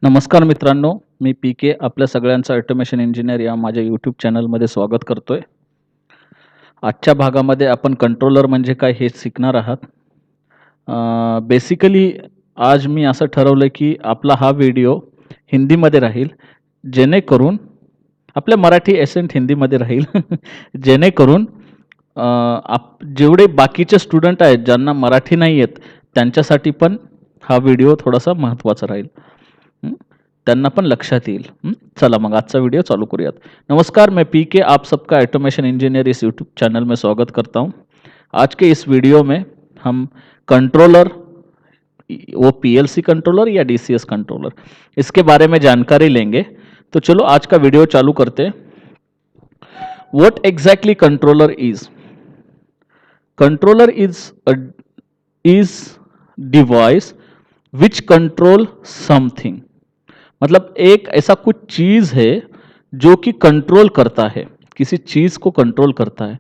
नमस्कार मित्रांनो, मी पी-के आपल्या सगळ्यांचं ऑटोमेशन इंजिनिअर या माझ्या यूट्यूब चॅनलमध्ये स्वागत करतोय. आजच्या भागामध्ये आपण कंट्रोलर म्हणजे काय हे शिकणार आहात. बेसिकली आज मी असं ठरवलं की आपला हा व्हिडिओ हिंदीमध्ये राहील, जेणेकरून आपल्या मराठी एसेंट हिंदीमध्ये राहील. जेणेकरून जेवढे बाकीचे स्टुडंट आहेत ज्यांना मराठी नाही येत, त्यांच्यासाठी पण हा व्हिडिओ थोडासा महत्त्वाचा राहील. त्यांना पण लक्षात येईल. चला मग आजचा वीडियो चालू करूयात. नमस्कार, मैं पी-के आप सबका ऑटोमेशन इंजीनियर इस यूट्यूब चैनल में स्वागत करता हूँ. आज के इस वीडियो में हम कंट्रोलर, वो पीएलसी कंट्रोलर या डीसीएस कंट्रोलर, इसके बारे में जानकारी लेंगे. तो चलो आज का वीडियो चालू करते हैं. What exactly controller is? Controller is device which control something. मतलब एक ऐसा कुछ चीज है जो कि कंट्रोल करता है, किसी चीज को कंट्रोल करता है.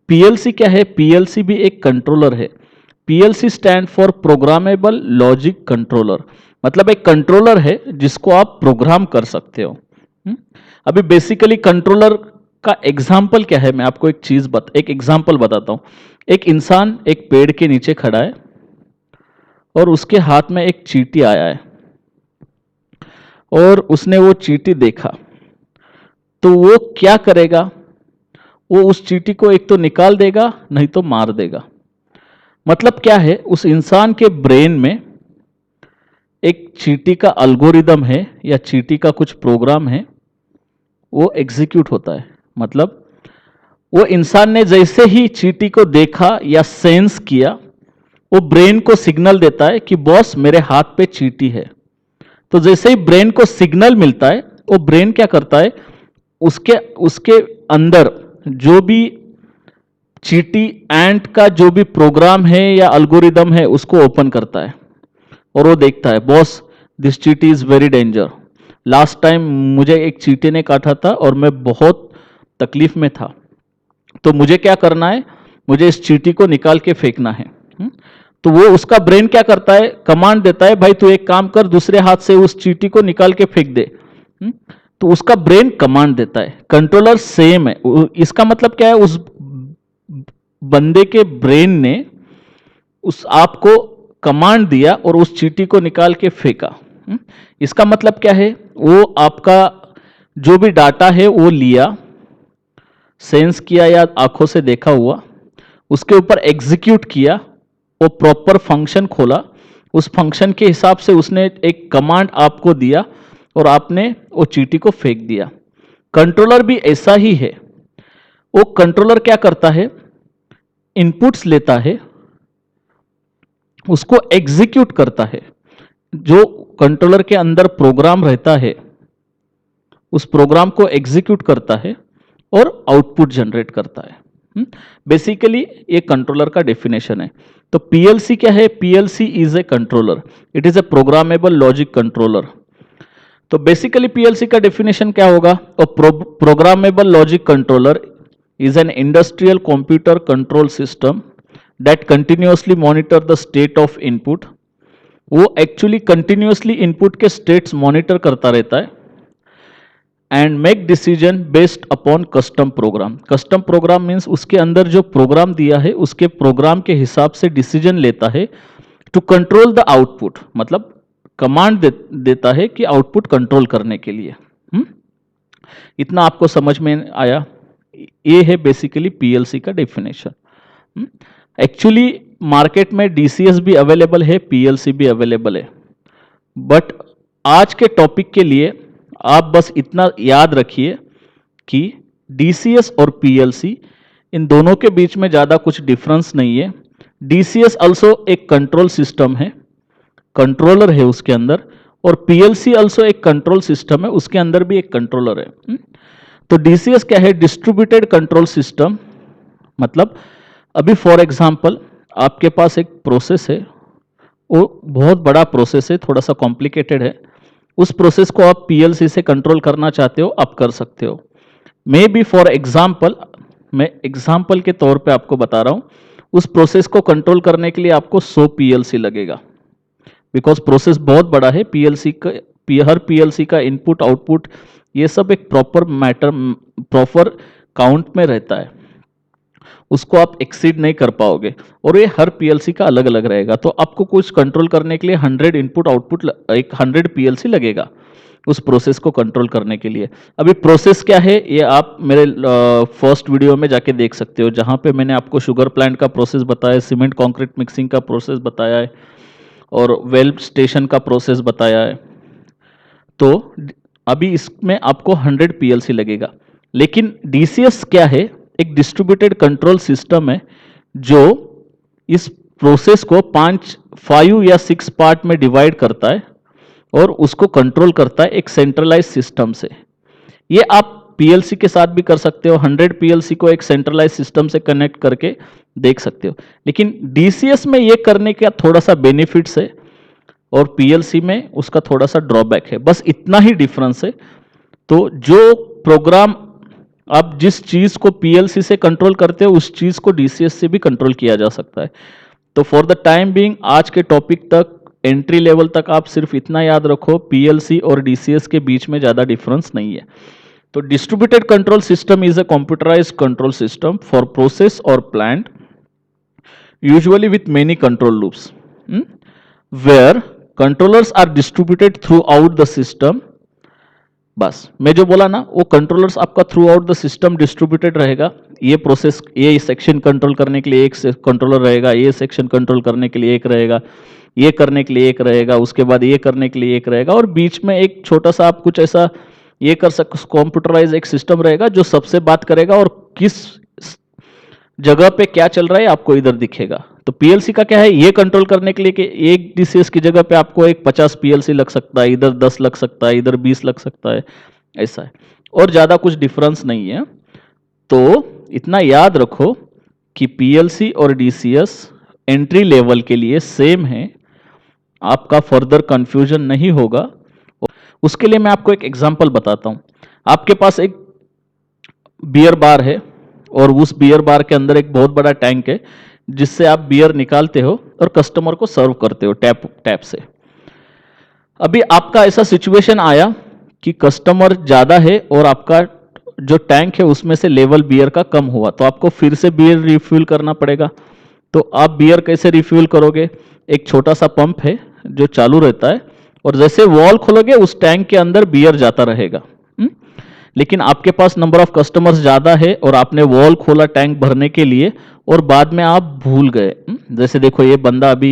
पीएलसी क्या है? पीएलसी भी एक कंट्रोलर है. PLC stand for programmable logic controller. मतलब एक कंट्रोलर है जिसको आप प्रोग्राम कर सकते हो. अभी बेसिकली कंट्रोलर का एग्जाम्पल क्या है, मैं आपको एक एग्जाम्पल बताता हूं. एक इंसान एक पेड़ के नीचे खड़ा है और उसके हाथ में एक चींटी आया है और उसने वो चींटी देखा, तो वो क्या करेगा? वो उस चींटी को एक तो निकाल देगा, नहीं तो मार देगा. मतलब क्या है, उस इंसान के ब्रेन में एक चींटी का एल्गोरिदम है या चींटी का कुछ प्रोग्राम है, वो एग्जीक्यूट होता है. मतलब वो इंसान ने जैसे ही चींटी को देखा या सेंस किया, वो ब्रेन को सिग्नल देता है कि बॉस मेरे हाथ पे चींटी है. तो जैसे ही ब्रेन को सिग्नल मिलता है, वो ब्रेन क्या करता है, उसके अंदर जो भी चींटी एंट का जो भी प्रोग्राम है या एल्गोरिदम है उसको ओपन करता है और वो देखता है, बॉस दिस चींटी is very danger. Last time मुझे एक चींटी ने काटा था और मैं बहुत तकलीफ में था, तो मुझे क्या करना है, मुझे इस चींटी को निकाल के फेंकना है. तो वो उसका ब्रेन क्या करता है, कमांड देता है, भाई तू एक काम कर, दूसरे हाथ से उस चींटी को निकाल के फेंक दे. तो उसका ब्रेन कमांड देता है. कंट्रोलर सेम है. इसका मतलब क्या है, उस बंदे के ब्रेन ने उस आपको कमांड दिया और उस चींटी को निकाल के फेंका. इसका मतलब क्या है, वो आपका जो भी डाटा है वो लिया, सेंस किया या आंखों से देखा हुआ, उसके ऊपर एग्जीक्यूट किया, वो प्रॉपर फंक्शन खोला, उस फंक्शन के हिसाब से उसने एक कमांड आपको दिया और आपने वो चींटी को फेंक दिया. कंट्रोलर भी ऐसा ही है. वो कंट्रोलर क्या करता है, इनपुट्स लेता है, उसको एग्जीक्यूट करता है. जो कंट्रोलर के अंदर प्रोग्राम रहता है उस प्रोग्राम को एग्जीक्यूट करता है और आउटपुट जनरेट करता है. बेसिकली ये कंट्रोलर का डेफिनेशन है. तो पीएलसी क्या है? PLC is a controller. It is a programmable logic controller. तो बेसिकली पीएलसी का डेफिनेशन क्या होगा? Programmable logic controller is an industrial computer control system that continuously monitor the state of input. वो actually continuously input के states monitor करता रहता है and make decision based upon custom program. Custom program means उसके अंदर जो programme दिया है उसके प्रोग्राम के हिसाब से डिसीजन लेता है टू कंट्रोल द आउटपुट. मतलब कमांड देता है कि आउटपुट कंट्रोल करने के लिए. इतना आपको समझ में आया? ये है बेसिकली पीएलसी का डेफिनेशन. एक्चुअली मार्केट में डीसीएस भी अवेलेबल है, पीएलसी भी अवेलेबल है, बट आज के टॉपिक के लिए आप बस इतना याद रखिए कि डीसीएस और पीएलसी इन दोनों के बीच में ज़्यादा कुछ डिफरेंस नहीं है. डीसीएस अल्सो एक कंट्रोल सिस्टम है, कंट्रोलर है उसके अंदर, और पीएलसी अल्सो एक कंट्रोल सिस्टम है, उसके अंदर भी एक कंट्रोलर है. तो डीसीएस क्या है? Distributed control system. मतलब अभी फॉर एग्जांपल आपके पास एक प्रोसेस है, वो बहुत बड़ा प्रोसेस है, थोड़ा सा कॉम्प्लिकेटेड है. उस प्रोसेस को आप पीएलसी से कंट्रोल करना चाहते हो, आप कर सकते हो. मे बी फॉर एग्जांपल, मैं एग्जांपल के तौर पे आपको बता रहा हूं, उस प्रोसेस को कंट्रोल करने के लिए आपको 100 पीएलसी लगेगा. बिकॉज प्रोसेस बहुत बड़ा है। हर पीएलसी का इनपुट आउटपुट ये सब एक प्रॉपर काउंट में रहता है, उसको आप एक्सीड नहीं कर पाओगे, और ये हर पीएलसी का अलग अलग रहेगा। तो आपको कुछ कंट्रोल करने के लिए 100 इनपुट आउटपुट, एक 100 पीएलसी लगेगा उस प्रोसेस को कंट्रोल करने के लिए। अभी प्रोसेस क्या है ये आप मेरे फर्स्ट वीडियो में जाके देख सकते हो, जहां पे मैंने आपको शुगर प्लांट का प्रोसेस बताया, सीमेंट कंक्रीट मिक्सिंग का प्रोसेस बताया है, और वेल स्टेशन का प्रोसेस बताया है। तो अभी इसमें आपको 100 पीएलसी लगेगा। लेकिन डीसीएस क्या है? एक डिस्ट्रीब्यूटेड कंट्रोल सिस्टम है जो इस प्रोसेस को 5 या 6 पार्ट में डिवाइड करता है और उसको कंट्रोल करता है एक सेंट्रलाइज सिस्टम से। ये आप पीएलसी के साथ भी कर सकते हो, 100 पीएलसी को एक सेंट्रलाइज सिस्टम से कनेक्ट करके देख सकते हो। लेकिन डीसीएस में ये करने का थोड़ा सा बेनिफिट्स है और पीएलसी में उसका थोड़ा सा ड्रॉबैक है, बस इतना ही डिफरेंस है। तो जो प्रोग्राम आप जिस चीज को पीएलसी से कंट्रोल करते हो उस चीज को डीसीएस से भी कंट्रोल किया जा सकता है। तो फॉर द टाइम बीइंग आज के टॉपिक तक, एंट्री लेवल तक आप सिर्फ इतना याद रखो, पीएलसी और डीसीएस के बीच में ज्यादा डिफरेंस नहीं है। तो distributed control system is a computerised control system for process और plant, usually with many control loops, where controllers are distributed throughout the system। बस मैं जो बोला ना, वो कंट्रोलर्स आपका through out the system distributed रहेगा। ये प्रोसेस, ये सेक्शन कंट्रोल करने के लिए एक कंट्रोलर रहेगा, ये सेक्शन कंट्रोल करने के लिए एक रहेगा, ये करने के लिए एक रहेगा, उसके बाद ये करने के लिए एक रहेगा, और बीच में एक छोटा सा आप कुछ ऐसा ये कर सकते, कंप्यूटराइज एक सिस्टम रहेगा जो सबसे बात करेगा और किस जगह पे क्या चल रहा है आपको इधर दिखेगा। तो पीएलसी का क्या है, ये कंट्रोल करने के लिए कि एक डीसीएस की जगह पे आपको एक 50 पीएलसी लग सकता है, इधर 10 लग सकता है, इधर 20 लग सकता है, ऐसा है, और ज्यादा कुछ डिफरेंस नहीं है। तो इतना याद रखो कि पीएलसी और डीसीएस एंट्री लेवल के लिए सेम है, आपका फर्दर कंफ्यूजन नहीं होगा। उसके लिए मैं आपको एक एग्जांपल बताता हूं। आपके पास एक बियर बार है और उस बियर बार के अंदर एक बहुत बड़ा टैंक है जिससे आप बियर निकालते हो और कस्टमर को सर्व करते हो टैप से। अभी आपका ऐसा सिचुएशन आया कि कस्टमर ज्यादा है और आपका जो टैंक है उसमें से लेवल बियर का कम हुआ, तो आपको फिर से बियर रिफ्यूल करना पड़ेगा। तो आप बियर कैसे रिफ्यूल करोगे? एक छोटा सा पंप है जो चालू रहता है, और जैसे वॉल खोलोगे उस टैंक के अंदर बियर जाता रहेगा। लेकिन आपके पास नंबर ऑफ कस्टमर्स ज्यादा है और आपने वॉल खोला टैंक भरने के लिए और बाद में आप भूल गए। जैसे देखो, ये बंदा अभी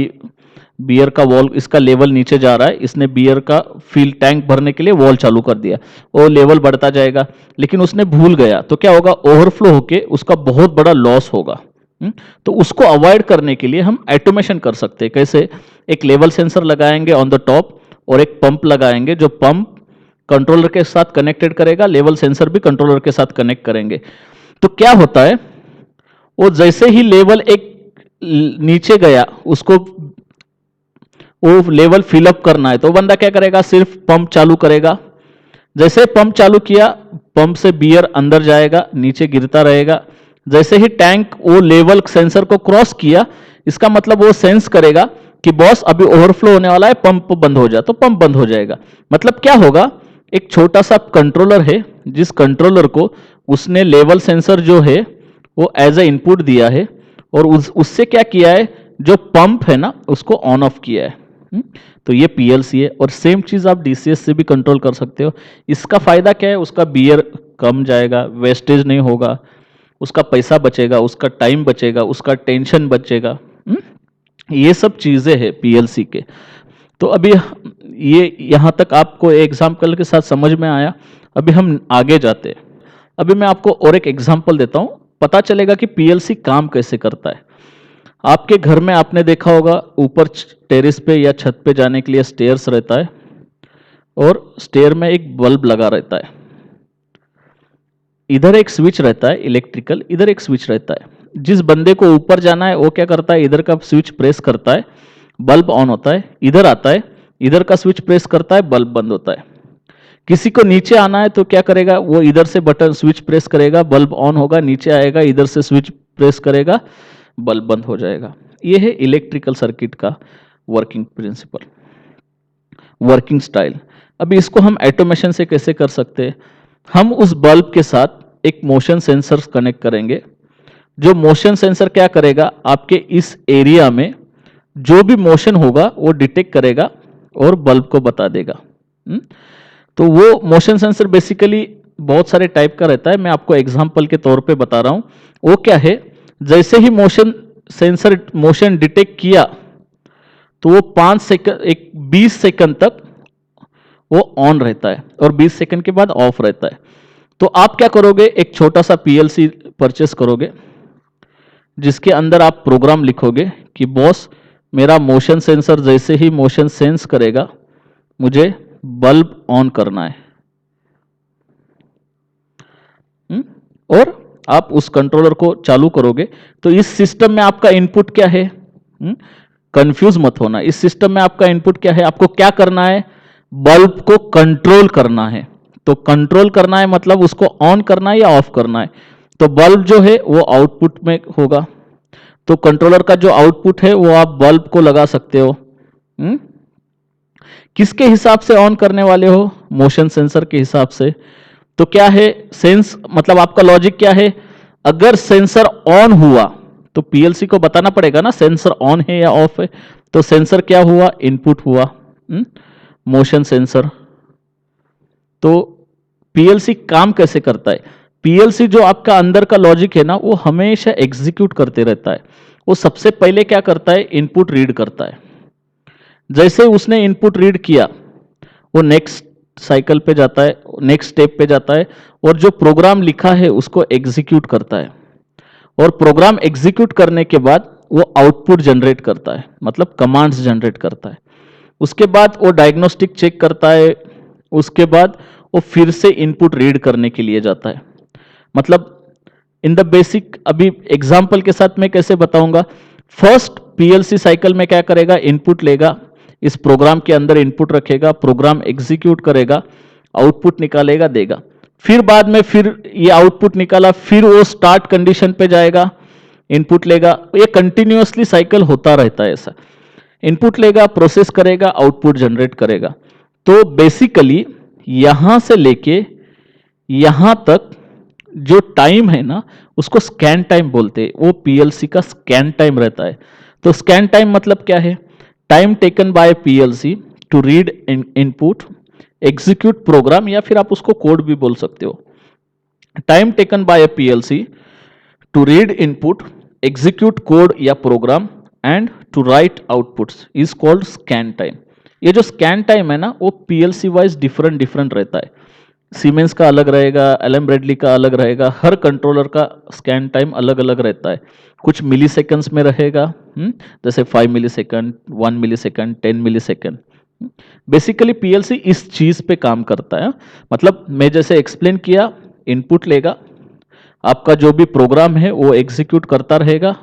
बियर का वॉल, इसका लेवल नीचे जा रहा है, इसने बियर का फील टैंक भरने के लिए वॉल चालू कर दिया, वो लेवल बढ़ता जाएगा, लेकिन उसने भूल गया, तो क्या होगा, ओवरफ्लो होके उसका बहुत बड़ा लॉस होगा। तो उसको अवॉइड करने के लिए हम ऑटोमेशन कर सकते हैं। कैसे? एक लेवल सेंसर लगाएंगे ऑन द टॉप और एक पंप लगाएंगे, जो पंप कंट्रोलर के साथ कनेक्टेड करेगा, लेवल सेंसर भी कंट्रोलर के साथ कनेक्ट करेंगे। तो क्या होता है, वो जैसे ही लेवल एक नीचे गया, उसको वो लेवल फिलअप करना है, तो बंदा क्या करेगा, सिर्फ पंप चालू करेगा। जैसे पंप चालू किया, पंप से बियर अंदर जाएगा, नीचे गिरता रहेगा। जैसे ही टैंक वो लेवल सेंसर को क्रॉस किया, इसका मतलब वो सेंस करेगा कि बॉस अभी ओवरफ्लो होने वाला है, पंप बंद हो जा, तो पंप बंद हो जाएगा। मतलब क्या होगा, एक छोटा सा कंट्रोलर है जिस कंट्रोलर को उसने लेवल सेंसर जो है वो एज ए इनपुट दिया है, और उससे क्या किया है, जो पंप है ना उसको ऑन ऑफ किया है। तो ये पीएलसी है, और सेम चीज आप डीसीएस से भी कंट्रोल कर सकते हो। इसका फायदा क्या है, उसका बियर कम जाएगा, वेस्टेज नहीं होगा, उसका पैसा बचेगा, उसका टाइम बचेगा, उसका टेंशन बचेगा। ये सब चीजें हैं पीएलसी के। तो अभी ये यहां तक आपको एग्जाम्पल के साथ समझ में आया। अभी हम आगे जाते हैं। अभी मैं आपको और एक एग्जाम्पल देता हूं, पता चलेगा कि पीएलसी काम कैसे करता है। आपके घर में आपने देखा होगा, ऊपर टेरेस पे या छत पे जाने के लिए स्टेयर्स रहता है, और स्टेयर में एक बल्ब लगा रहता है। इधर एक स्विच रहता है इलेक्ट्रिकल, इधर एक स्विच रहता है। जिस बंदे को ऊपर जाना है वो क्या करता है, इधर का स्विच प्रेस करता है, बल्ब ऑन होता है, इधर आता है, इधर का स्विच प्रेस करता है, बल्ब बंद होता है। किसी को नीचे आना है तो क्या करेगा, वो इधर से बटन स्विच प्रेस करेगा, बल्ब ऑन होगा, नीचे आएगा, इधर से स्विच प्रेस करेगा, बल्ब बंद हो जाएगा। ये है इलेक्ट्रिकल सर्किट का वर्किंग प्रिंसिपल। Working style. अभी इसको हम ऑटोमेशन से कैसे कर सकते हैं? हम उस बल्ब के साथ एक मोशन सेंसर कनेक्ट करेंगे। जो मोशन सेंसर क्या करेगा, आपके इस एरिया में जो भी मोशन होगा वो डिटेक्ट करेगा और बल्ब को बता देगा। तो वो मोशन सेंसर बेसिकली बहुत सारे टाइप का रहता है, मैं आपको एग्जांपल के तौर पे बता रहा हूं। वो क्या है, जैसे ही मोशन सेंसर मोशन डिटेक्ट किया तो वो 5 सेकंड, एक 20 सेकंड तक वो ऑन रहता है और 20 सेकंड के बाद ऑफ रहता है। तो आप क्या करोगे, एक छोटा सा पीएलसी परचेस करोगे जिसके अंदर आप प्रोग्राम लिखोगे कि बॉस, मेरा मोशन सेंसर जैसे ही मोशन सेंस करेगा मुझे बल्ब ऑन करना है। और आप उस कंट्रोलर को चालू करोगे तो इस सिस्टम में आपका इनपुट क्या है, कंफ्यूज मत होना। इस सिस्टम में आपका इनपुट क्या है, आपको क्या करना है, बल्ब को कंट्रोल करना है। तो कंट्रोल करना है मतलब उसको ऑन करना है या ऑफ करना है। तो बल्ब जो है वो आउटपुट में होगा, तो कंट्रोलर का जो आउटपुट है वो आप बल्ब को लगा सकते हो। किसके हिसाब से ऑन करने वाले हो, मोशन सेंसर के हिसाब से। तो क्या है सेंस, मतलब आपका लॉजिक क्या है, अगर सेंसर ऑन हुआ तो पीएलसी को बताना पड़ेगा ना सेंसर ऑन है या ऑफ है। तो सेंसर क्या हुआ, इनपुट हुआ, मोशन सेंसर। तो पीएलसी काम कैसे करता है, पीएलसी जो आपका अंदर का लॉजिक है ना वो हमेशा एग्जीक्यूट करते रहता है। वो सबसे पहले क्या करता है, इनपुट रीड करता है। जैसे उसने इनपुट रीड किया वो नेक्स्ट साइकिल पे जाता है, नेक्स्ट स्टेप पे जाता है और जो प्रोग्राम लिखा है उसको एग्जीक्यूट करता है। और प्रोग्राम एग्जीक्यूट करने के बाद वो आउटपुट जनरेट करता है, मतलब कमांड्स जनरेट करता है। उसके बाद वो डायग्नोस्टिक चेक करता है, उसके बाद वो फिर से इनपुट रीड करने के लिए जाता है। मतलब इन द बेसिक, अभी एग्जांपल के साथ मैं कैसे बताऊंगा। फर्स्ट पीएलसी साइकिल में क्या करेगा, इनपुट लेगा, इस प्रोग्राम के अंदर इनपुट रखेगा, प्रोग्राम एग्जीक्यूट करेगा, आउटपुट निकालेगा, देगा। फिर बाद में फिर ये आउटपुट निकाला, फिर वो स्टार्ट कंडीशन पे जाएगा, इनपुट लेगा। ये कंटिन्यूअसली साइकिल होता रहता है ऐसा। इनपुट लेगा, प्रोसेस करेगा, आउटपुट जनरेट करेगा। तो बेसिकली यहां से लेके यहां तक जो टाइम है ना उसको स्कैन टाइम बोलते हैं। वो पीएलसी का स्कैन टाइम रहता है। तो स्कैन टाइम मतलब क्या है, time taken by PLC to read input, execute program, या फिर आप उसको कोड भी बोल सकते हो। Time taken by PLC to read input, execute code या program and to write outputs is called scan time. ये जो स्कैन टाइम है ना वो पीएलसी वाइज डिफरेंट डिफरेंट रहता है। सीमेंस का अलग रहेगा, एलएम ब्रेडली का अलग रहेगा, हर कंट्रोलर का स्कैन टाइम अलग अलग रहता है। कुछ मिली सेकेंड्स में रहेगा, जैसे 5 मिली सेकेंड, 1 मिली सेकेंड, 10 मिली सेकेंड। बेसिकली पीएलसी इस चीज पे काम करता है। मतलब मैं जैसे एक्सप्लेन किया, इनपुट लेगा, आपका जो भी प्रोग्राम है वो एग्जीक्यूट करता रहेगा,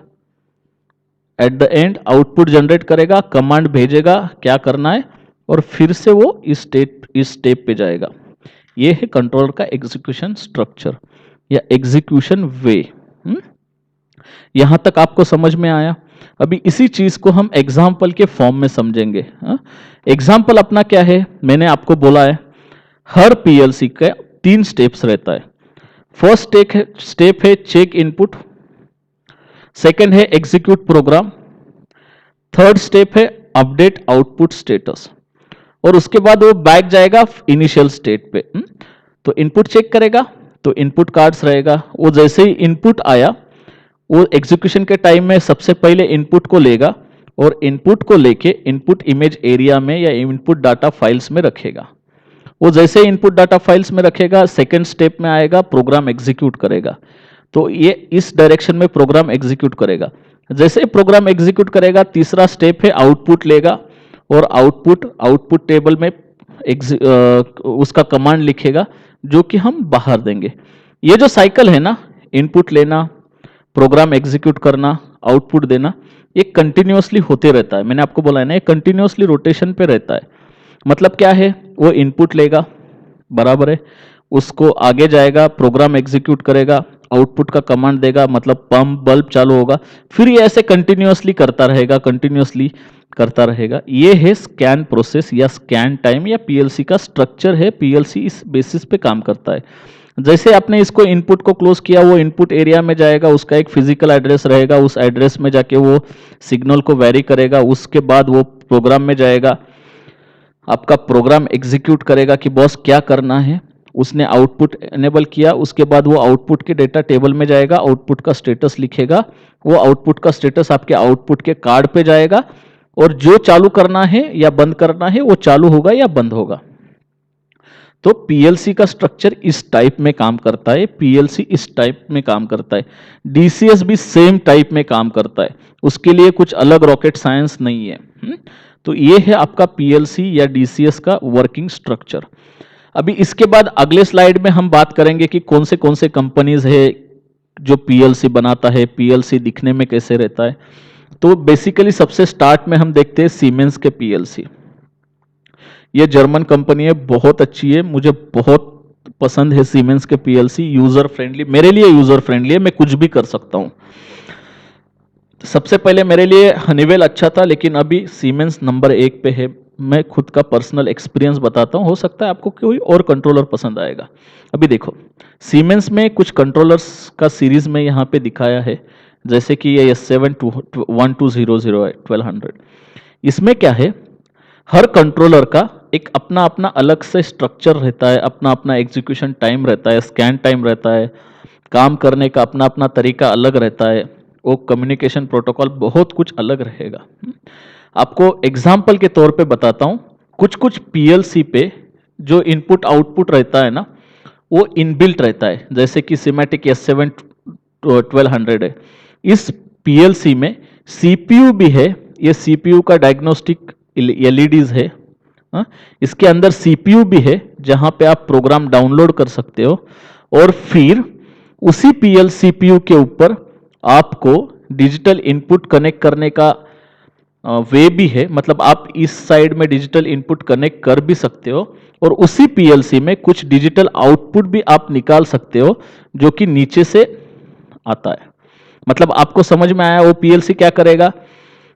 at the end output generate करेगा, कमांड भेजेगा क्या करना है, और फिर से वो इस स्टेप पे जाएगा। ये है कंट्रोलर का एग्जीक्यूशन स्ट्रक्चर या एग्जीक्यूशन वे। यहां तक आपको समझ में आया। अभी इसी चीज को हम एग्जाम्पल के फॉर्म में समझेंगे। एग्जाम्पल अपना क्या है, मैंने आपको बोला है हर पीएलसी का 3 स्टेप्स रहता है। फर्स्ट स्टेप है चेक इनपुट, सेकंड है एग्जीक्यूट प्रोग्राम, थर्ड स्टेप है अपडेट आउटपुट स्टेटस, और उसके बाद वो बैक जाएगा इनिशियल स्टेट पे। तो इनपुट चेक करेगा तो इनपुट कार्ड्स रहेगा, वो जैसे ही इनपुट आया वो एग्जीक्यूशन के टाइम में सबसे पहले इनपुट को लेगा और इनपुट को लेके इनपुट इमेज एरिया में या इनपुट डाटा फाइल्स में रखेगा। वो जैसे इनपुट डाटा फाइल्स में रखेगा, सेकेंड स्टेप में आएगा, प्रोग्राम एग्जीक्यूट करेगा। तो ये इस डायरेक्शन में प्रोग्राम एग्जीक्यूट करेगा। जैसे प्रोग्राम एग्जीक्यूट करेगा, तीसरा स्टेप है आउटपुट लेगा और आउटपुट टेबल में उसका कमांड लिखेगा जो कि हम बाहर देंगे। ये जो साइकिल है ना, इनपुट लेना, प्रोग्राम एग्जीक्यूट करना, आउटपुट देना, ये कंटिन्यूअसली होते रहता है। मैंने आपको बोला है ना, ये कंटिन्यूअसली रोटेशन पे रहता है। मतलब क्या है, वो इनपुट लेगा, बराबर है, उसको आगे जाएगा, प्रोग्राम एग्जीक्यूट करेगा, आउटपुट का कमांड देगा, मतलब पंप बल्ब चालू होगा, फिर ये ऐसे कंटिन्यूअसली करता रहेगा कंटिन्यूअसली। करता रहेगा। ये है स्कैन प्रोसेस या स्कैन टाइम या पीएलसी का स्ट्रक्चर है। पीएलसी इस बेसिस पे काम करता है। जैसे आपने इसको इनपुट को क्लोज किया, वो इनपुट एरिया में जाएगा, उसका एक फिजिकल एड्रेस रहेगा, उस एड्रेस में जाके वो सिग्नल को वेरी करेगा, उसके बाद वो प्रोग्राम में जाएगा, आपका प्रोग्राम एग्जीक्यूट करेगा कि बॉस क्या करना है। उसने आउटपुट एनेबल किया, उसके बाद वो आउटपुट के डेटा टेबल में जाएगा, आउटपुट का स्टेटस लिखेगा, वो आउटपुट का स्टेटस आपके आउटपुट के कार्ड पे जाएगा, और जो चालू करना है या बंद करना है वो चालू होगा या बंद होगा। तो पीएलसी का स्ट्रक्चर इस टाइप में काम करता है, पीएलसी इस टाइप में काम करता है। डीसीएस भी सेम टाइप में काम करता है, उसके लिए कुछ अलग रॉकेट साइंस नहीं है। तो ये है आपका पीएलसी या डीसीएस का वर्किंग स्ट्रक्चर। अभी इसके बाद अगले स्लाइड में हम बात करेंगे कि कौन से कंपनीज है जो पीएलसी बनाता है, पीएलसी दिखने में कैसे रहता है। तो बेसिकली सबसे स्टार्ट में हम देखते हैं सीमेंस के पीएलसी। ये जर्मन कंपनी है, बहुत अच्छी है, मुझे बहुत पसंद है सीमेंस के पीएलसी। यूजर फ्रेंडली, मेरे लिए यूजर फ्रेंडली है, मैं कुछ भी कर सकता हूं। सबसे पहले मेरे लिए हनीवेल अच्छा था, लेकिन अभी सीमेंस नंबर 1 पे है। मैं खुद का पर्सनल एक्सपीरियंस बताता हूं, हो सकता है आपको कोई और कंट्रोलर पसंद आएगा। अभी देखो, सीमेंस में कुछ कंट्रोलर्स का सीरीज में यहाँ पे दिखाया है, जैसे कि ये S71200 है 1200। इसमें क्या है, हर कंट्रोलर का एक अपना अपना अलग से स्ट्रक्चर रहता है, अपना अपना एग्जीक्यूशन टाइम रहता है, स्कैन टाइम रहता है, काम करने का अपना अपना तरीका अलग रहता है, वो कम्युनिकेशन प्रोटोकॉल बहुत कुछ अलग रहेगा। आपको एग्जाम्पल के तौर पे बताता हूँ, कुछ कुछ पीएलसी पे जो इनपुट आउटपुट रहता है ना, वो इनबिल्ट रहता है। जैसे कि सिमेटिक S71200 है, इस पीएलसी में सीपीयू भी है। ये सीपीयू का डायग्नोस्टिक एलईडीज है। इसके अंदर सीपीयू भी है, जहां पे आप प्रोग्राम डाउनलोड कर सकते हो, और फिर उसी सीपीयू के ऊपर आपको डिजिटल इनपुट कनेक्ट करने का वे भी है। मतलब आप इस साइड में डिजिटल इनपुट कनेक्ट कर भी सकते हो, और उसी पीएलसी में कुछ डिजिटल आउटपुट भी आप निकाल सकते हो, जो कि नीचे से आता है। मतलब आपको समझ में आया, वो पीएलसी क्या करेगा,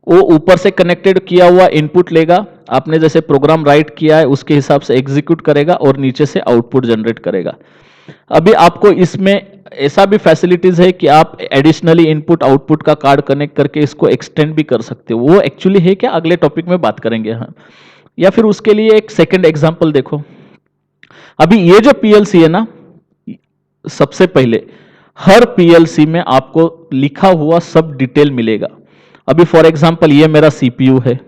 वो ऊपर से कनेक्टेड किया हुआ इनपुट लेगा, आपने जैसे प्रोग्राम राइट किया है उसके हिसाब से एग्जीक्यूट करेगा, और नीचे से आउटपुट जनरेट करेगा। अभी आपको इसमें ऐसा भी फैसिलिटीज है कि आप एडिशनली इनपुट आउटपुट का कार्ड कनेक्ट करके इसको एक्सटेंड भी कर सकते हो। वो एक्चुअली है क्या, अगले टॉपिक में बात करेंगे हम। या फिर उसके लिए एक सेकंड एग्जांपल देखो। अभी ये जो पीएलसी है ना, सबसे पहले हर पीएलसी में आपको लिखा हुआ सब डिटेल मिलेगा। अभी फॉर एग्जांपल ये मेरा सीपीयू है,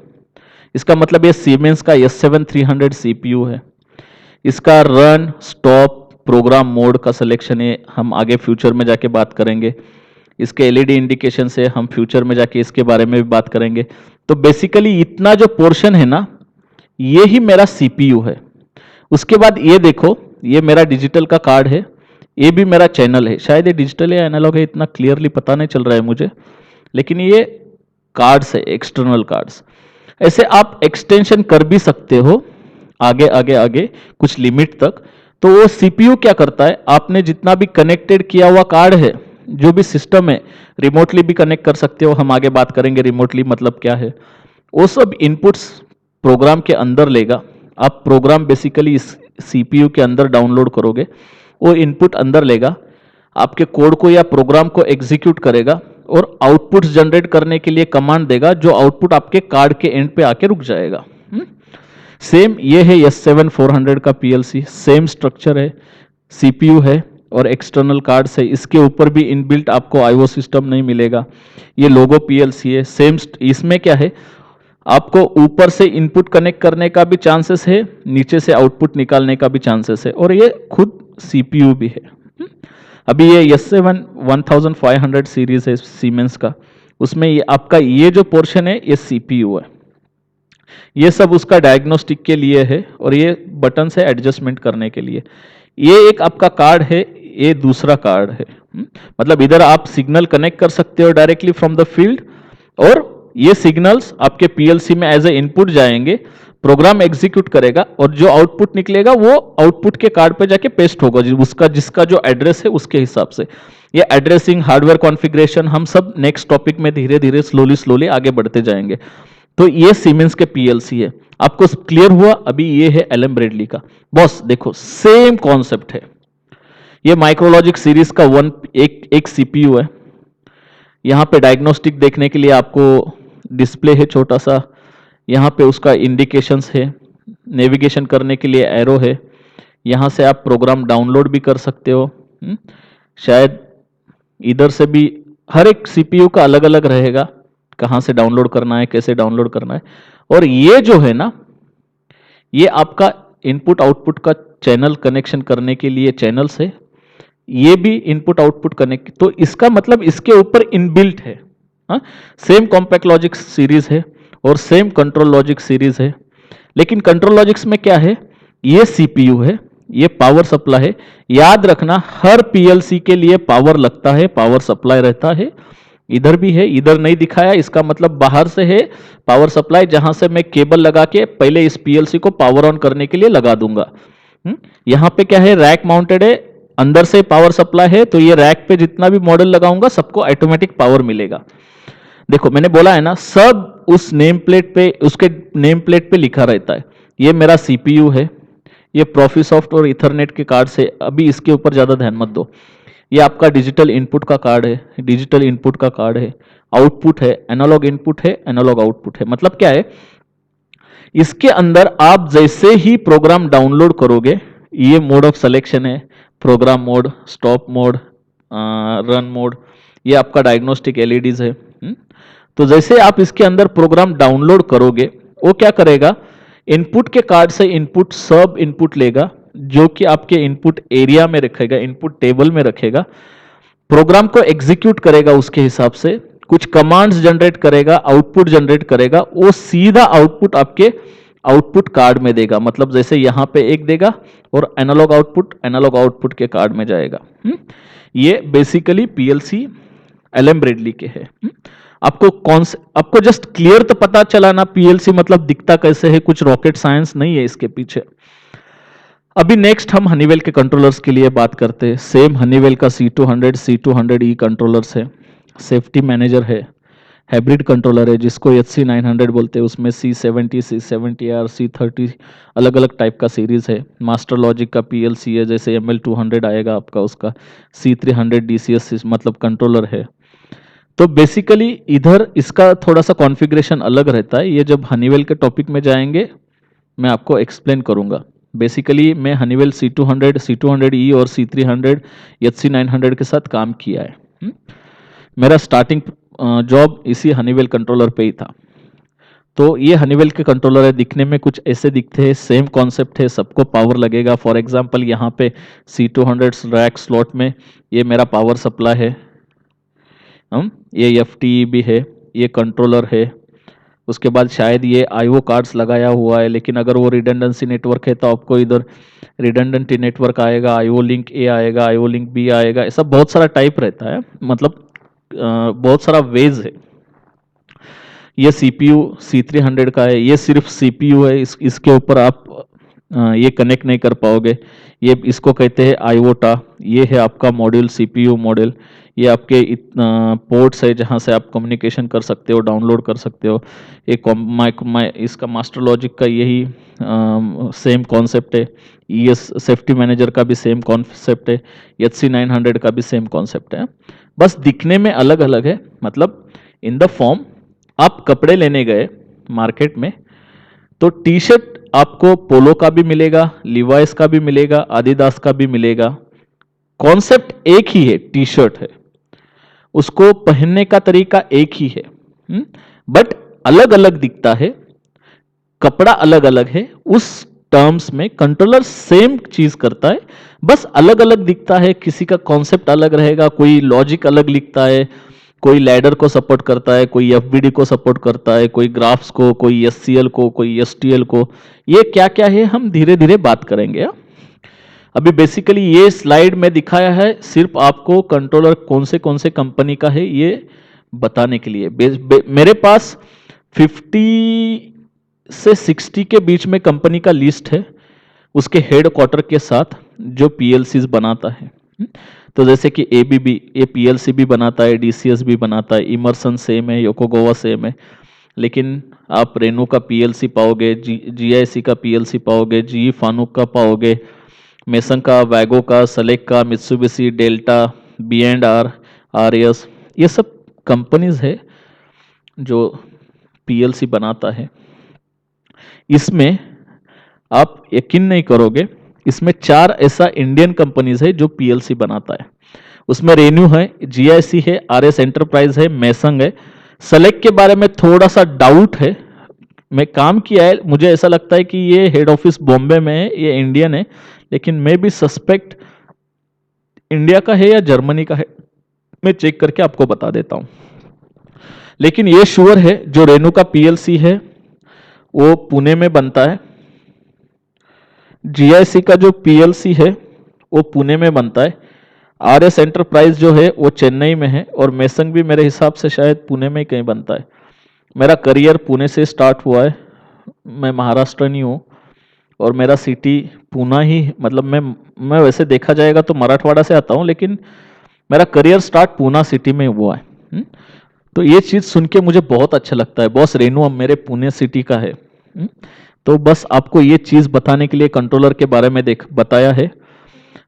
इसका मतलब ये सीमेंस का S7300 सीपीयू है। इसका रन स्टॉप प्रोग्राम मोड का सिलेक्शन है, हम आगे फ्यूचर में जाके बात करेंगे। इसके एलईडी इंडिकेशन से हम फ्यूचर में जाके इसके बारे में भी बात करेंगे। तो बेसिकली इतना जो पोर्शन है ना, ये ही मेरा सीपीयू है। उसके बाद ये देखो, ये मेरा डिजिटल का कार्ड है, ये भी मेरा चैनल है। शायद ये डिजिटल या एनालॉग है, इतना क्लियरली पता नहीं चल रहा है मुझे, लेकिन ये कार्ड्स है, एक्सटर्नल कार्ड्स। ऐसे आप एक्सटेंशन कर भी सकते हो आगे आगे आगे कुछ लिमिट तक। तो वो सीपीयू क्या करता है, आपने जितना भी कनेक्टेड किया हुआ कार्ड है, जो भी सिस्टम है, रिमोटली भी कनेक्ट कर सकते हो, हम आगे बात करेंगे रिमोटली मतलब क्या है। वो सब इनपुट्स प्रोग्राम के अंदर लेगा। आप प्रोग्राम बेसिकली इस सीपीयू के अंदर डाउनलोड करोगे, वो इनपुट अंदर लेगा, आपके कोड को या प्रोग्राम को एग्जीक्यूट करेगा, और आउटपुट्स जनरेट करने के लिए कमांड देगा, जो आउटपुट आपके कार्ड के एंड पे आके रुक जाएगा। सेम ये है S7400 का पीएलसी, सेम स्ट्रक्चर है, सीपीयू है और एक्सटर्नल कार्ड है। इसके ऊपर भी इनबिल्ट आपको आईओ सिस्टम नहीं मिलेगा। ये लोगो पीएलसी है, सेम। इसमें क्या है, आपको ऊपर से इनपुट कनेक्ट करने का भी चांसेस है, नीचे से आउटपुट निकालने का भी चांसेस है, और ये खुद सीपीयू भी है। अभी ये S7 1500 सीरीज है सीमेंस का, उसमें ये आपका ये जो पोर्शन है, ये सीपीयू है। ये सब उसका डायग्नोस्टिक के लिए है, और ये बटन से एडजस्टमेंट करने के लिए। ये एक आपका कार्ड है, ये दूसरा कार्ड है। मतलब इधर आप सिग्नल कनेक्ट कर सकते हो डायरेक्टली फ्रॉम द फील्ड, और ये सिग्नल्स आपके पीएलसी में एज ए इनपुट जाएंगे, प्रोग्राम एग्जीक्यूट करेगा, और जो आउटपुट निकलेगा वो आउटपुट के कार्ड पे जाके पेस्ट होगा, उसका जिसका जो एड्रेस है उसके हिसाब से। ये एड्रेसिंग, हार्डवेयर कॉन्फ़िगरेशन हम सब नेक्स्ट टॉपिक में धीरे धीरे स्लोली आगे बढ़ते जाएंगे। तो ये सीमेंस के पीएलसी है। आपको क्लियर हुआ? अभी ये है एलएम ब्रेडली का। बॉस देखो सेम कॉन्सेप्ट है। ये माइक्रोलॉजिक सीरीज का एक सीपीयू है। यहाँ पे डायग्नोस्टिक देखने के लिए आपको डिस्प्ले है छोटा सा, यहाँ पे उसका इंडिकेशंस है, नेविगेशन करने के लिए एरो है, यहाँ से आप प्रोग्राम डाउनलोड भी कर सकते हो। शायद इधर से भी, हर एक सीपीयू का अलग अलग रहेगा कहाँ से डाउनलोड करना है, कैसे डाउनलोड करना है। और ये जो है ना, ये आपका इनपुट आउटपुट का चैनल कनेक्शन करने के लिए चैनल्स है, ये भी इनपुट आउटपुट कनेक्ट, तो इसका मतलब इसके ऊपर इनबिल्ट है। सेम कॉम्पैक्ट लॉजिक सीरीज है और सेम कंट्रोल लॉजिक सीरीज है, लेकिन कंट्रोल लॉजिक्स में क्या है, ये सीपीयू है, ये पावर सप्लाई है। याद रखना हर पीएलसी के लिए पावर लगता है, पावर सप्लाई रहता है। इधर भी है, इधर नहीं दिखाया, इसका मतलब बाहर से है पावर सप्लाई, जहां से मैं केबल लगा के पहले इस पीएलसी को पावर ऑन करने के लिए लगा दूंगा। यहां पे क्या है, रैक माउंटेड है, अंदर से पावर सप्लाई है, तो ये रैक पे जितना भी मॉडल लगाऊंगा सबको ऑटोमेटिक पावर मिलेगा। देखो मैंने बोला है ना, सब उस नेम प्लेट पे, उसके नेम प्लेट पे लिखा रहता है। ये मेरा सीपीयू है, ये प्रोफिसॉफ्ट और इथरनेट के कार्ड से, अभी इसके ऊपर ज्यादा ध्यान मत दो। ये आपका डिजिटल इनपुट का कार्ड है, डिजिटल इनपुट का कार्ड है, आउटपुट है, एनालॉग इनपुट है, एनालॉग आउटपुट है। मतलब क्या है, इसके अंदर आप जैसे ही प्रोग्राम डाउनलोड करोगे, ये मोड ऑफ सिलेक्शन है, program mode, stop mode, run mode, ये आपका डायग्नोस्टिक एलईडीज है। तो जैसे आप इसके अंदर प्रोग्राम डाउनलोड करोगे, वो क्या करेगा, इनपुट के कार्ड से इनपुट सब इनपुट लेगा, जो कि आपके इनपुट एरिया में रखेगा, इनपुट टेबल में रखेगा, प्रोग्राम को एग्जीक्यूट करेगा, उसके हिसाब से कुछ कमांड्स जनरेट करेगा, आउटपुट जनरेट करेगा, वो सीधा आउटपुट आपके आउटपुट कार्ड में देगा। मतलब जैसे यहां पे एक देगा और एनालॉग आउटपुट के कार्ड में जाएगा। ये बेसिकली पीएलसी एलएम ब्रेडली के है। आपको जस्ट क्लियर तो पता चला ना पीएलसी मतलब दिखता कैसे है, कुछ रॉकेट साइंस नहीं है इसके पीछे। अभी नेक्स्ट हम हनीवेल के कंट्रोलर्स के लिए बात करते हैं। सेम हनीवेल का C200 C200E कंट्रोलर्स है, सेफ्टी मैनेजर है, हाइब्रिड कंट्रोलर है जिसको HC900 बोलते हैं, उसमें C70 C70R C30 अलग अलग टाइप का सीरीज है। मास्टर लॉजिक का PLC है, जैसे ML200 आएगा आपका, उसका C300 DCS मतलब कंट्रोलर है। तो बेसिकली इधर इसका थोड़ा सा कॉन्फ़िगरेशन अलग रहता है, ये जब हनीवेल के टॉपिक में जाएंगे मैं आपको एक्सप्लेन करूंगा। बेसिकली मैं हनीवेल C200 C200E और C300 HC900 के साथ काम किया है। मेरा स्टार्टिंग जॉब इसी हनीवेल कंट्रोलर पे ही था। तो ये हनीवेल के कंट्रोलर है, दिखने में कुछ ऐसे दिखते हैं, सेम कॉन्सेप्ट है, सबको पावर लगेगा। फॉर एग्जांपल यहाँ पे C200 रैक स्लॉट में ये मेरा पावर सप्लाई है, ये FTE भी है, ये कंट्रोलर है। उसके बाद शायद ये IO कार्ड्स लगाया हुआ है, लेकिन अगर वो रिडंडेंसी नेटवर्क है तो आपको इधर रिडंडेंट नेटवर्क आएगा, IO लिंक A आएगा, IO लिंक B आएगा, ऐसा बहुत सारा टाइप रहता है, मतलब बहुत सारा वेज है। ये CPU C300 का है, ये सिर्फ CPU है, इसके ऊपर आप ये कनेक्ट नहीं कर पाओगे। ये इसको कहते हैं आयोटा। ये है आपका मॉड्यूल, CPU मॉड्यूल। ये आपके पोर्ट्स है जहाँ से आप कम्युनिकेशन कर सकते हो, डाउनलोड कर सकते हो। एक इसका मास्टर लॉजिक का यही सेम कॉन्सेप्ट है। सेफ्टी मैनेजर का भी सेम कॉन्सेप्ट है, HC900 का भी सेम कॉन्सेप्ट है, बस दिखने में अलग अलग है। मतलब इन द फॉर्म, आप कपड़े लेने गए मार्केट में तो टी शर्ट आपको पोलो का भी मिलेगा, लिवाइस का भी मिलेगा, आदिदास का भी मिलेगा। कॉन्सेप्ट एक ही है, टी शर्ट है, उसको पहनने का तरीका एक ही है, बट अलग अलग दिखता है, कपड़ा अलग अलग है। उस टर्म्स में कंट्रोलर सेम चीज करता है, बस अलग अलग दिखता है। किसी का कॉन्सेप्ट अलग रहेगा, कोई लॉजिक अलग लिखता है, कोई लैडर को सपोर्ट करता है, कोई FBD को सपोर्ट करता है, कोई ग्राफ्स को, कोई SCL को, कोई STL को। ये क्या क्या है हम धीरे धीरे बात करेंगे। अभी बेसिकली ये स्लाइड में दिखाया है सिर्फ आपको कंट्रोलर कौन से कंपनी का है ये बताने के लिए। मेरे पास 50 से 60 के बीच में कंपनी का लिस्ट है, उसके हेड क्वार्टर के साथ जो PLCs बनाता है। तो जैसे कि ABB, ये PLC भी बनाता है, DCS भी बनाता है, इमर्सन सेम है, योकोगावा सेम है, लेकिन आप रेनो का पीएलसी पाओगे, जीआईसी का पीएलसी पाओगे, जीई फानुक का पाओगे, मेसन का, वैगो का, सलेक का, मित्सुबिशी, डेल्टा, B&R, आरएस, ये सब कंपनीज है जो पीएलसी बनाता है। इसमें आप यकीन नहीं करोगे, इसमें 4 ऐसा इंडियन कंपनीज है जो पीएलसी बनाता है। उसमें रेन्यू है, जीआईसी है, आरएस एंटरप्राइज है, मैसंग है। सेलेक्ट के बारे में थोड़ा सा डाउट है, मैं काम किया है, मुझे ऐसा लगता है कि ये हेड ऑफिस बॉम्बे में है, ये इंडियन है, लेकिन मैं भी सस्पेक्ट इंडिया का है या जर्मनी का है, मैं चेक करके आपको बता देता हूं। लेकिन ये श्योर है जो रेनो का पीएलसी है वो पुणे में बनता है, जीआईसी का जो पीएलसी है वो पुणे में बनता है, आरएस एंटरप्राइज जो है वो चेन्नई में है, और मैसंग भी मेरे हिसाब से शायद पुणे में ही कहीं बनता है। मेरा करियर पुणे से स्टार्ट हुआ है, मैं महाराष्ट्रनी हूँ और मेरा सिटी पूना ही, मतलब मैं वैसे देखा जाएगा तो मराठवाड़ा से आता हूँ, लेकिन मेरा करियर स्टार्ट पूना सिटी में हुआ है। तो ये चीज़ सुन के मुझे बहुत अच्छा लगता है, बॉस रेनू अब मेरे पुणे सिटी का है। तो बस आपको ये चीज़ बताने के लिए कंट्रोलर के बारे में बताया है।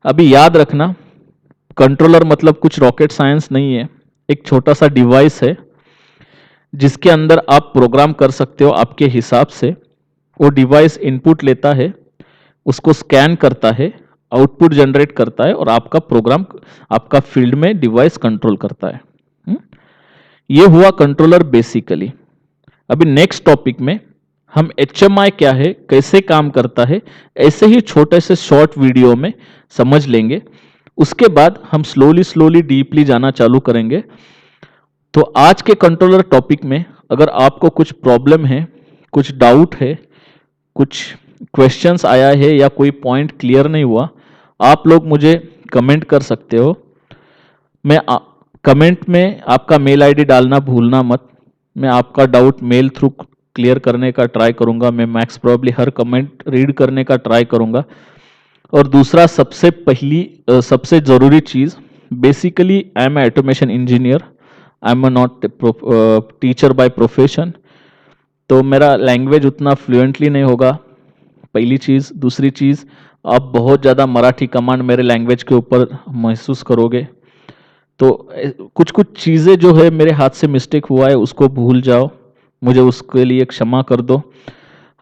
अभी याद रखना, कंट्रोलर मतलब कुछ रॉकेट साइंस नहीं है, एक छोटा सा डिवाइस है जिसके अंदर आप प्रोग्राम कर सकते हो आपके हिसाब से। वो डिवाइस इनपुट लेता है, उसको स्कैन करता है, आउटपुट जनरेट करता है और आपका प्रोग्राम, आपका फील्ड में डिवाइस कंट्रोल करता है। ये हुआ कंट्रोलर बेसिकली। अभी नेक्स्ट टॉपिक में हम HMI क्या है, कैसे काम करता है, ऐसे ही छोटे से शॉर्ट वीडियो में समझ लेंगे। उसके बाद हम स्लोली डीपली जाना चालू करेंगे। तो आज के कंट्रोलर टॉपिक में अगर आपको कुछ प्रॉब्लम है, कुछ डाउट है, कुछ क्वेश्चंस आया है या कोई पॉइंट क्लियर नहीं हुआ, आप लोग मुझे कमेंट कर सकते हो। मैं कमेंट में आपका मेल आईडी डालना भूलना मत, मैं आपका डाउट मेल थ्रू क्लियर करने का ट्राई करूंगा। मैं मैक्स प्रॉब्ली हर कमेंट रीड करने का ट्राई करूंगा। और दूसरा, सबसे ज़रूरी चीज़, basically I am automation engineer, I am not teacher by profession. तो मेरा लैंग्वेज उतना फ्लुएंटली नहीं होगा, पहली चीज़। दूसरी चीज़, आप बहुत ज़्यादा मराठी कमांड मेरे लैंग्वेज के ऊपर महसूस करोगे। तो कुछ चीज़ें जो है मेरे हाथ से मिस्टेक हुआ है उसको भूल जाओ, मुझे उसके लिए क्षमा कर दो।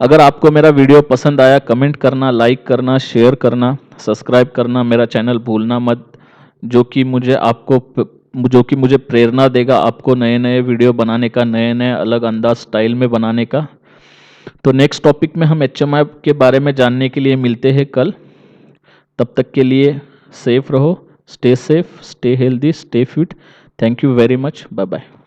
अगर आपको मेरा वीडियो पसंद आया, कमेंट करना, लाइक करना, शेयर करना, सब्सक्राइब करना, मेरा चैनल भूलना मत, जो कि मुझे प्रेरणा देगा आपको नए नए वीडियो बनाने का, नए नए अलग अंदाज स्टाइल में बनाने का। तो नेक्स्ट टॉपिक में हम HMI के बारे में जानने के लिए मिलते हैं कल। तब तक के लिए सेफ रहो, stay safe, stay healthy, stay fit. Thank you very much, bye bye.